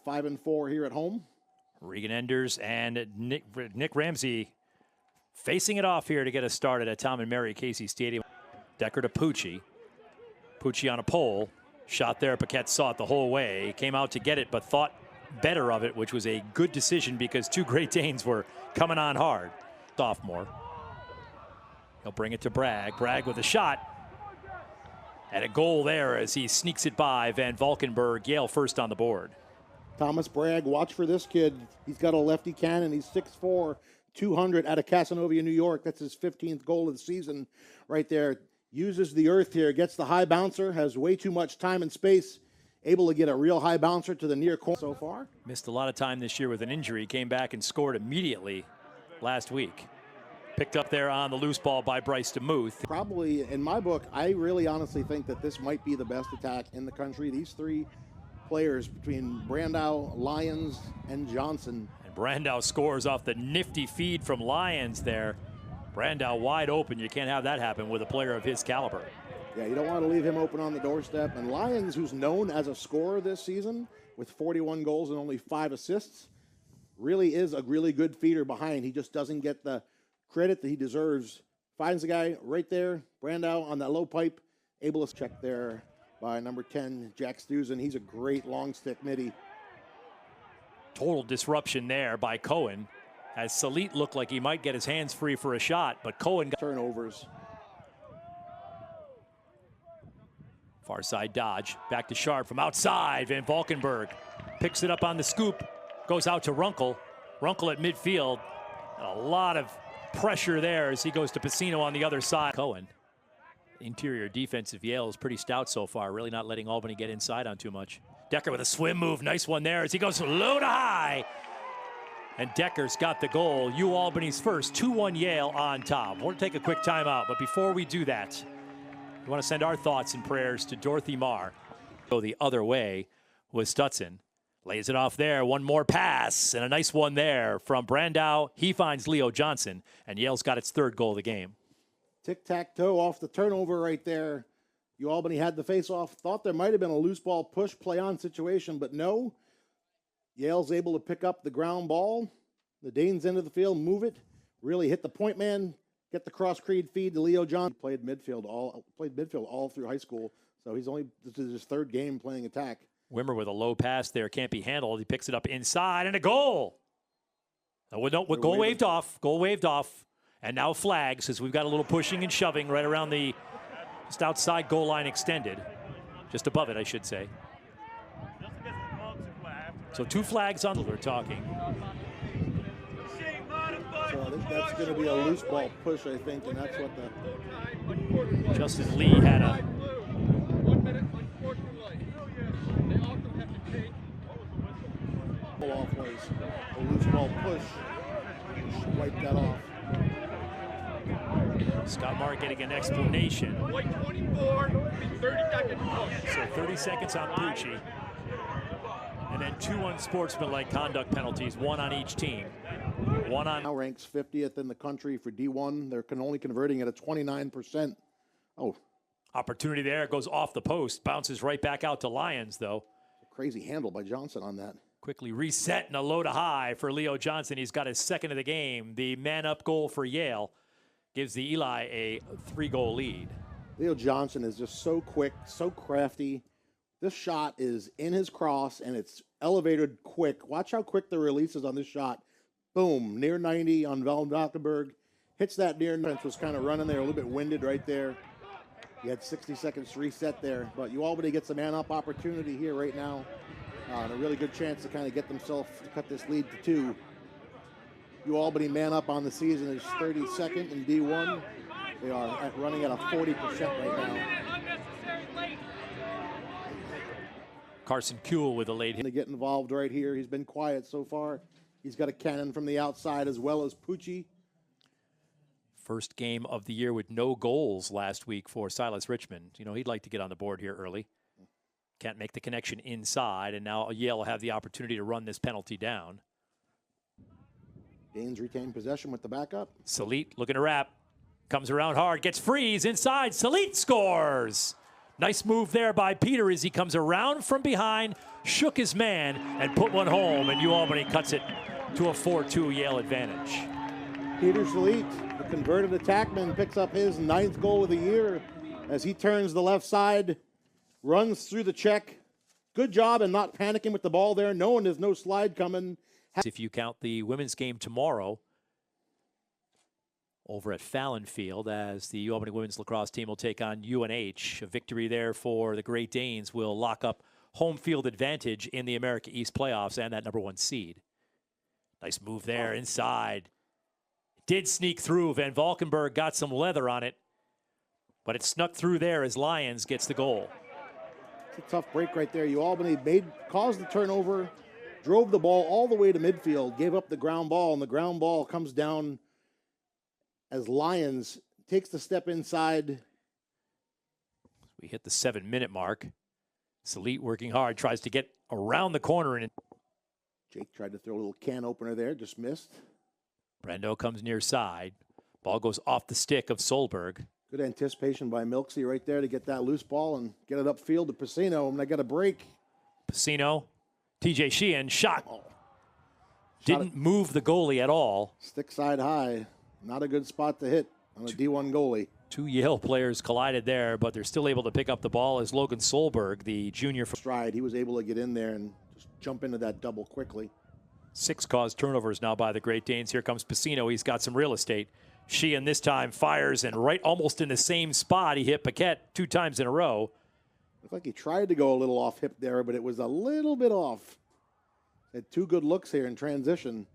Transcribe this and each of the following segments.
5-4 here at home. Regan Enders and Nick Ramsey facing it off here to get us started at Tom and Mary Casey Stadium. Decker to Pucci. Pucci on a pole. Shot there. Paquette saw it the whole way. Came out to get it, but thought better of it, which was a good decision because two Great Danes were coming on hard. Sophomore. He'll bring it to Bragg. Bragg with a shot. And a goal there as he sneaks it by Van Valkenburg. Yale first on the board. Thomas Bragg, watch for this kid. He's got a lefty cannon. He's 6'4", 200 out of Casanova, New York. That's his 15th goal of the season right there. Uses the earth here, gets the high bouncer, has way too much time and space, able to get a real high bouncer to the near corner so far. Missed a lot of time this year with an injury. Came back and scored immediately last week. Picked up there on the loose ball by Bryce DeMuth. Probably, in my book, I really honestly think that this might be the best attack in the country. These three players between Brandow, Lyons, and Johnson. And Brandow scores off the nifty feed from Lyons there. Brandow wide open. You can't have that happen with a player of his caliber. Yeah, you don't want to leave him open on the doorstep. And Lyons, who's known as a scorer this season with 41 goals and only 5 assists, really is a really good feeder behind. He just doesn't get the credit that he deserves. Finds the guy right there, Brandow on that low pipe, able to check there by number 10, Jack Stuzen. He's a great long stick midi. Total disruption there by Cohen, as Salit looked like he might get his hands free for a shot, but Cohen got turnovers. Far side dodge, back to Sharp from outside. Van Valkenburg picks it up on the scoop, goes out to Runkle. Runkle at midfield. A lot of pressure there as he goes to Pacino on the other side. Cohen. Interior defense of Yale is pretty stout so far, really not letting Albany get inside on too much. Decker with a swim move, nice one there as he goes low to high. And Decker's got the goal. Albany's first, 2-1 Yale on top. We'll take a quick timeout, but before we do that, we want to send our thoughts and prayers to Dorothy Marr. Go the other way was Stutson. Lays it off there, one more pass, and a nice one there from Brandow. He finds Leo Johnson, and Yale's got its third goal of the game. Tic-tac-toe off the turnover right there. Albany had the face-off. Thought there might have been a loose ball push play-on situation, but no. Yale's able to pick up the ground ball. The Danes into the field, move it, really hit the point man, get the cross-creed feed to Leo Johnson. He played midfield all through high school, so this is his third game playing attack. Wimmer with a low pass there, can't be handled. He picks it up inside, and a goal. Goal waved off. Goal waved off. And now flags as we've got a little pushing and shoving right around the just outside goal line extended. Just above it, I should say. So 2 flags on. We're talking. So I think that's going to be a loose ball push, I think, and that's what the... Justice Lee had a... off was a loose ball push. Wipe that off. Scott Marr getting an explanation. White 24, 30 seconds. So 30 seconds on Pucci. And then 2 unsportsmanlike conduct penalties, 1 on each team. 1 on... Now ranks 50th in the country for D1. They're only converting at a 29%. Oh. Opportunity there, goes off the post, bounces right back out to Lyons, though. Crazy handle by Johnson on that. Quickly reset and a low to high for Leo Johnson. He's got his second of the game. The man-up goal for Yale gives the Eli a 3-goal lead. Leo Johnson is just so quick, so crafty. This shot is in his cross, and it's elevated quick. Watch how quick the release is on this shot. Boom, near 90 on Van Valkenburg. Hits that near fence, was kind of running there, a little bit winded right there. You had 60 seconds to reset there, but Albany gets a man-up opportunity here right now. And a really good chance to kind of get themselves to cut this lead to 2. Albany man up on the season is 32nd in D1. They are running at a 40% right now. Carson Kuehl with a late hit. To get involved right here. He's been quiet so far. He's got a cannon from the outside as well as Pucci. First game of the year with no goals last week for Silas Richmond. He'd like to get on the board here early. Can't make the connection inside, and now Yale will have the opportunity to run this penalty down. Danes retain possession with the backup. Salit looking to wrap. Comes around hard, gets freeze inside. Salit scores! Nice move there by Peter as he comes around from behind, shook his man, and put one home, and UAlbany cuts it to a 4-2 Yale advantage. Peter Schlitt, the converted attackman, picks up his 9th goal of the year as he turns the left side, runs through the check. Good job in not panicking with the ball there, knowing there's no slide coming. If you count the women's game tomorrow over at Fallon Field, as the UAlbany women's lacrosse team will take on UNH. A victory there for the Great Danes will lock up home field advantage in the America East playoffs and that #1 seed. Nice move there inside. Did sneak through. Van Valkenburg got some leather on it, but it snuck through there as Lyons gets the goal. It's a tough break right there. UAlbany caused the turnover, drove the ball all the way to midfield, gave up the ground ball, and the ground ball comes down as Lyons takes the step inside. We hit the 7-minute mark. Schlitt working hard, tries to get around the corner, and Jake tried to throw a little can opener there, just missed. Brando comes near side. Ball goes off the stick of Solberg. Good anticipation by Milksy right there to get that loose ball and get it upfield to Pacino, and they got a break. Pacino, TJ Sheehan, shot. Didn't it. Move the goalie at all. Stick side high. Not a good spot to hit on a D1 goalie. 2 Yale players collided there, but they're still able to pick up the ball as Logan Solberg, the junior from stride, he was able to get in there and just jump into that double quickly. 6 caused turnovers now by the Great Danes. Here comes Pacino. He's got some real estate. Sheehan this time fires, and right almost in the same spot, he hit Paquette 2 times in a row. Looked like he tried to go a little off hip there, but it was a little bit off. Had 2 good looks here in transition.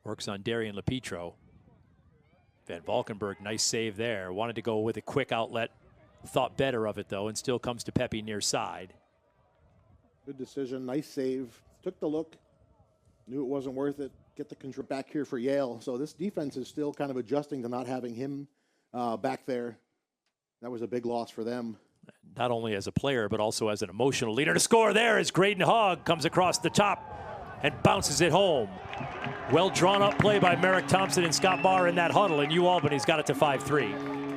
Works on Darian LaPietro. Van Valkenburg, nice save there. Wanted to go with a quick outlet. Thought better of it, though, and still comes to Pepe near side. Good decision, nice save. Took the look. Knew it wasn't worth it. Get the control back here for Yale. So this defense is still kind of adjusting to not having him back there. That was a big loss for them. Not only as a player, but also as an emotional leader. To score there as Graydon Hogg comes across the top and bounces it home. Well drawn up play by Merrick Thompson and Scott Barr in that huddle, and UAlbany's got it to 5-3.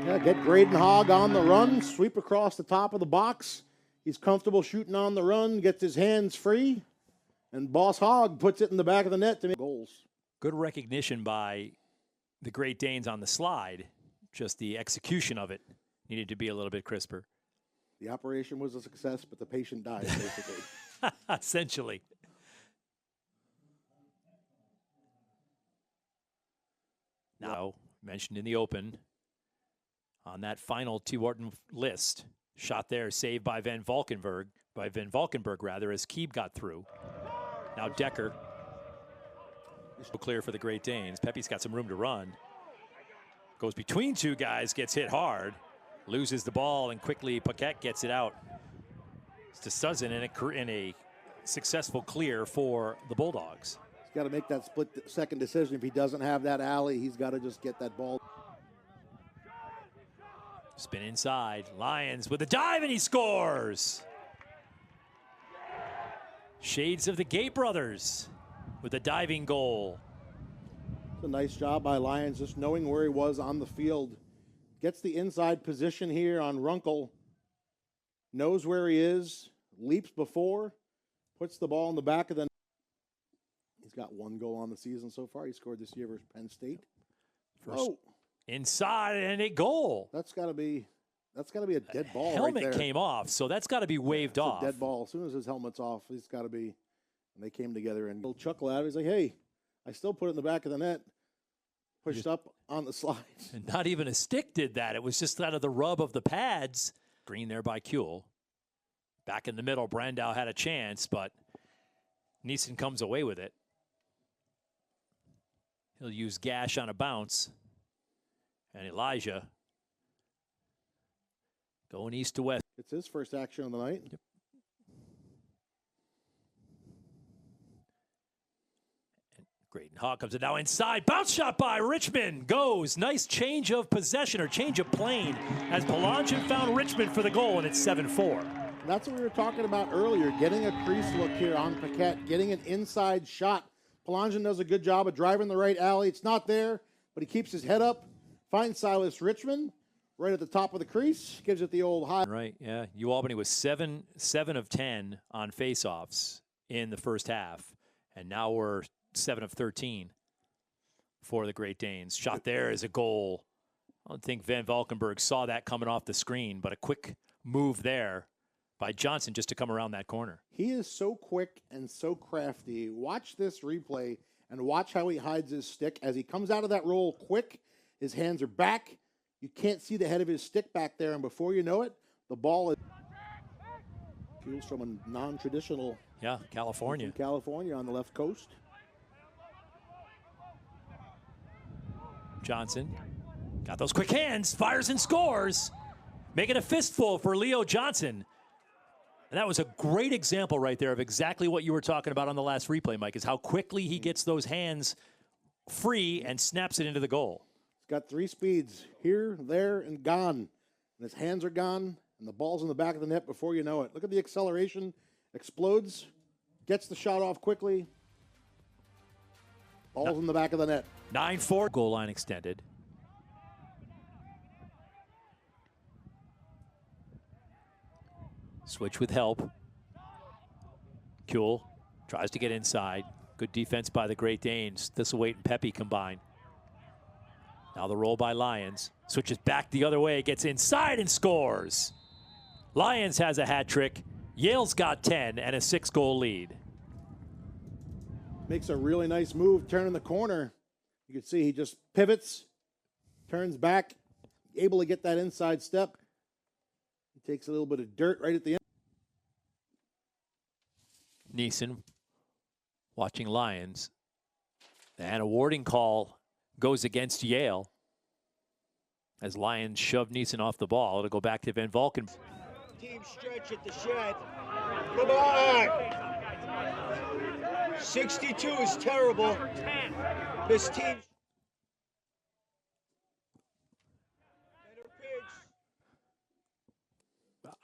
Yeah, get Graydon Hogg on the run, sweep across the top of the box. He's comfortable shooting on the run, gets his hands free, and Boss Hogg puts it in the back of the net to make goals. Good recognition by the Great Danes on the slide. Just the execution of it needed to be a little bit crisper. The operation was a success, but the patient died, basically. Essentially. Now, mentioned in the open, on that final T. Wharton list, shot there, saved by Van Valkenburg, as Keeb got through. Now Decker, clear for the Great Danes. Pepe's got some room to run. Goes between 2 guys, gets hit hard, loses the ball, and quickly Paquette gets it out. It's to Suzin in a successful clear for the Bulldogs. He's got to make that split-second decision. If he doesn't have that alley, he's got to just get that ball. Spin inside. Lyons with a dive, and he scores. Shades of the Gate brothers with a diving goal. It's a nice job by Lyons, just knowing where he was on the field. Gets the inside position here on Runkle. Knows where he is. Leaps before. Puts the ball in the back of the net. He's got 1 goal on the season so far. He scored this year versus Penn State. First inside and a goal. That's got to be a dead ball. Helmet right there. came off, so that's got to be waved off. A dead ball. As soon as his helmet's off, he's got to be. And they came together and he'll chuckle at it. He's like, "Hey, I still put it in the back of the net." Pushed up on the slides. And not even a stick did that. It was just out of the rub of the pads. Green there by Kuehl. Back in the middle, Brandau had a chance, but Neeson comes away with it. He'll use Gash on a bounce. And Elijah going east to west. It's his first action of the night. Yep. And Graydon Hogg comes in now inside. Bounce shot by Richmond. Goes. Nice change of possession or change of plane as Palangin found Richmond for the goal, and it's 7-4. That's what we were talking about earlier, getting a crease look here on Paquette, getting an inside shot. Palangin does a good job of driving the right alley. It's not there, but he keeps his head up, Finds Silas Richmond right at the top of the crease. Gives it the old high. Right, yeah. Albany was 7 of 10 on faceoffs in the first half. And now we're 7 of 13 for the Great Danes. Shot there is a goal. I don't think Van Valkenburg saw that coming off the screen, but a quick move there by Johnson just to come around that corner. He is so quick and so crafty. Watch this replay and watch how he hides his stick. As he comes out of that roll quick, his hands are back. You can't see the head of his stick back there, and before you know it, the ball is fuels from a non-traditional California. California on the left coast. Johnson got those quick hands, fires and scores, making a fistful for Leo Johnson. And that was a great example right there of exactly what you were talking about on the last replay, Mike, is how quickly he gets those hands free and snaps it into the goal. He's got 3 speeds, here, there, and gone. And his hands are gone, and the ball's in the back of the net before you know it. Look at the acceleration. Explodes, gets the shot off quickly. Ball's in the back of the net. 9-4. Goal line extended. Switch with help. Kuehl tries to get inside. Good defense by the Great Danes. Thistlethwaite and Pepe combine. Now the roll by Lyons. Switches back the other way, gets inside and scores. Lyons has a hat trick. Yale's got 10 and a 6-goal lead. Makes a really nice move, turning the corner. You can see he just pivots, turns back, able to get that inside step. He takes a little bit of dirt right at the end. Neeson watching Lyons. And a warding call goes against Yale as Lyons shoved Neeson off the ball. It'll go back to Van Valken. Team stretch at the shed. Come on! 62 is terrible. This team.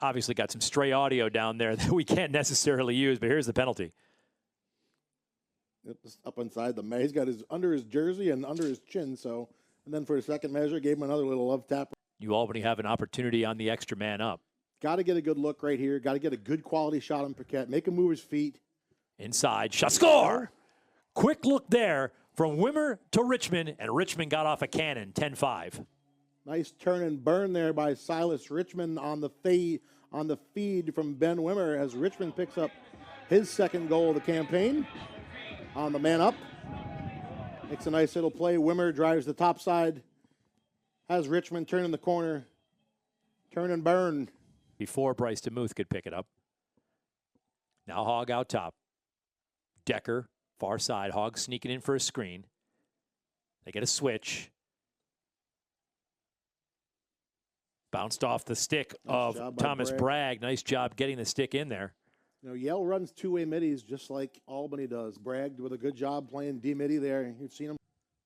Obviously got some stray audio down there that we can't necessarily use, but here's the penalty. It's up inside the man. He's got his under his jersey and under his chin, so, and then for a second measure, gave him another little love tap. You Albany have an opportunity on the extra man up. Got to get a good look right here. Got to get a good quality shot on Paquette. Make him move his feet. Inside, shot, score! Quick look there from Wimmer to Richmond, and Richmond got off a cannon, 10-5. Nice turn and burn there by Silas Richmond on the feed from Ben Wimmer as Richmond picks up his 2nd goal of the campaign on the man up. Makes a nice little play. Wimmer drives the top side. Has Richmond turn in the corner. Turn and burn. Before Bryce DeMuth could pick it up. Now Hogg out top. Decker, far side. Hogg sneaking in for a screen. They get a switch. Bounced off the stick of Thomas Bragg. Nice job getting the stick in there. You know, Yale runs 2-way middies just like Albany does. Bragg with a good job playing D-middy there. You've seen him.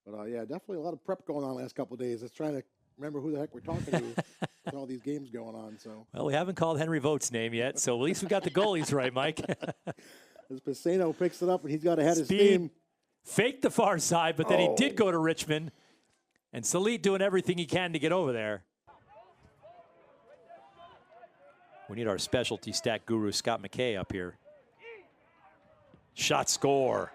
But, yeah, definitely a lot of prep going on the last couple of days. Let's try to remember who the heck we're talking to with all these games going on. So. Well, we haven't called Henry Vogt's name yet, so at least we got the goalies right, Mike. As Pisano picks it up, and he's got ahead of Speed steam. Faked the far side, but then he did go to Richmond. And Salit doing everything he can to get over there. We need our specialty stat guru, Scott McKay, up here. Shot, score.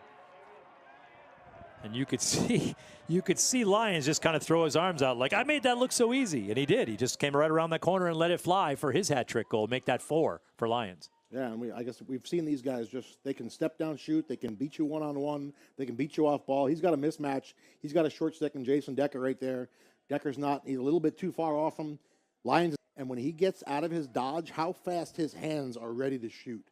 And you could see Lyons just kind of throw his arms out like, I made that look so easy. And he did. He just came right around that corner and let it fly for his hat trick goal, make that 4 for Lyons. Yeah, and I guess we've seen these guys they can step down, shoot. They can beat you one-on-one. They can beat you off ball. He's got a mismatch. He's got a short stick and Jason Decker right there. Decker's he's a little bit too far off him. Lyons, and when he gets out of his dodge, how fast his hands are ready to shoot.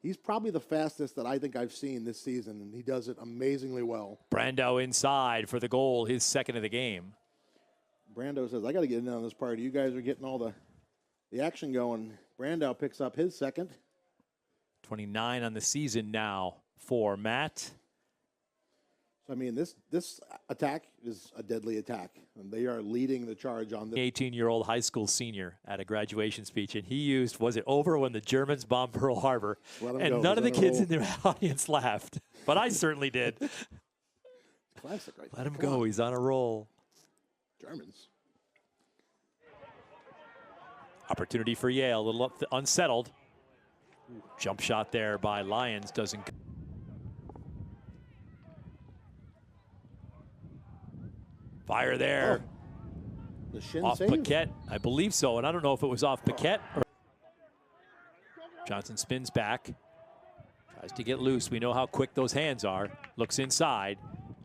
He's probably the fastest that I think I've seen this season, and he does it amazingly well. Brando inside for the goal, his 2nd of the game. Brando says, I got to get in on this party. You guys are getting all the action going. Brando picks up his 2nd. 29 on the season now for Matt. So, I mean, this attack is a deadly attack, and they are leading the charge on this. 18-year-old high school senior at a graduation speech, and he used, was it over when the Germans bombed Pearl Harbor? And none of the kids in the audience laughed, but I certainly did. Classic, right? Let him go. He's on a roll. Germans. Opportunity for Yale, a little unsettled. Jump shot there by Lyons doesn't. Fire there. Oh, the shin Off save? Paquette, I believe so, and I don't know if it was off Paquette. Johnson spins back, tries to get loose. We know how quick those hands are. Looks inside.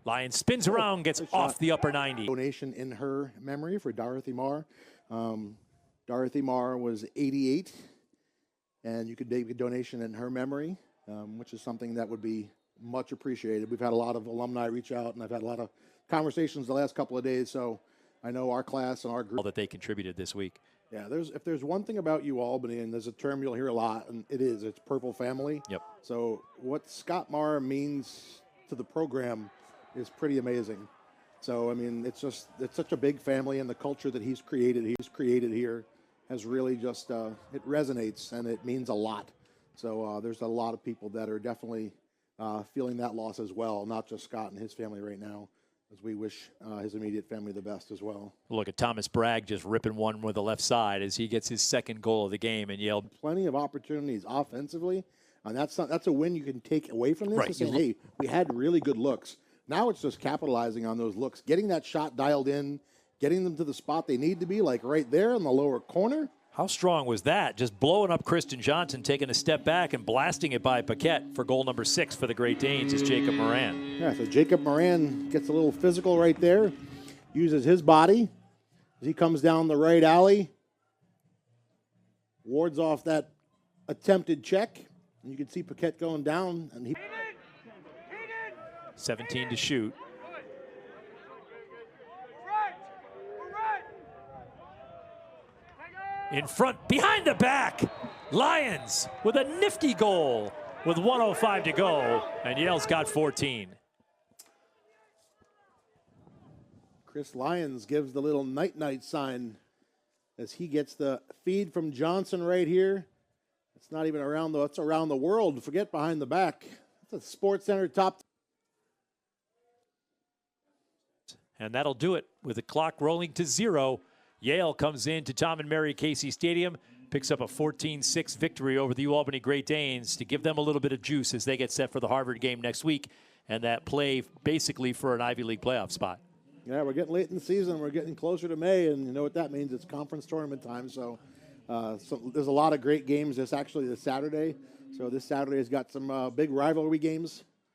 Lyons spins around, gets off the upper 90. Donation in her memory for Dorothy Marr. Dorothy Marr was 88, and you could make a donation in her memory, which is something that would be much appreciated. We've had a lot of alumni reach out, and I've had a lot of conversations the last couple of days, so I know our class and our group. All that they contributed this week. Yeah, if there's one thing about UAlbany, and there's a term you'll hear a lot, and it's Purple Family. Yep. So what Scott Marr means to the program is pretty amazing. So, I mean, it's such a big family, and the culture that he's created here has really just, it resonates, and it means a lot. So there's a lot of people that are definitely feeling that loss as well, not just Scott and his family right now, as we wish his immediate family the best as well. Look at Thomas Bragg just ripping one with the left side as he gets his second goal of the game, and Yale. Plenty of opportunities offensively, and that's a win you can take away from this. Right. And say, hey, we had really good looks. Now it's just capitalizing on those looks, getting that shot dialed in, getting them to the spot they need to be, like right there in the lower corner. How strong was that? Just blowing up Kristen Johnson, taking a step back and blasting it by Paquette for goal number 6 for the Great Danes is Jacob Moran. Yeah, so Jacob Moran gets a little physical right there, uses his body as he comes down the right alley, wards off that attempted check, and you can see Paquette going down, and he 17 to shoot. In front, behind the back, Lyons with a nifty goal with 1:05 to go, and Yale's got 14. Chris Lyons gives the little night-night sign as he gets the feed from Johnson right here. It's not even around it's around the world. Forget behind the back. It's a Sports Center top. And that'll do it with the clock rolling to 0. Yale comes into Tom and Mary Casey Stadium, picks up a 14-6 victory over the UAlbany Great Danes to give them a little bit of juice as they get set for the Harvard game next week and that play basically for an Ivy League playoff spot. Yeah, we're getting late in the season. We're getting closer to May, and you know what that means. It's conference tournament time, so there's a lot of great games this Saturday. So this Saturday has got some big rivalry games.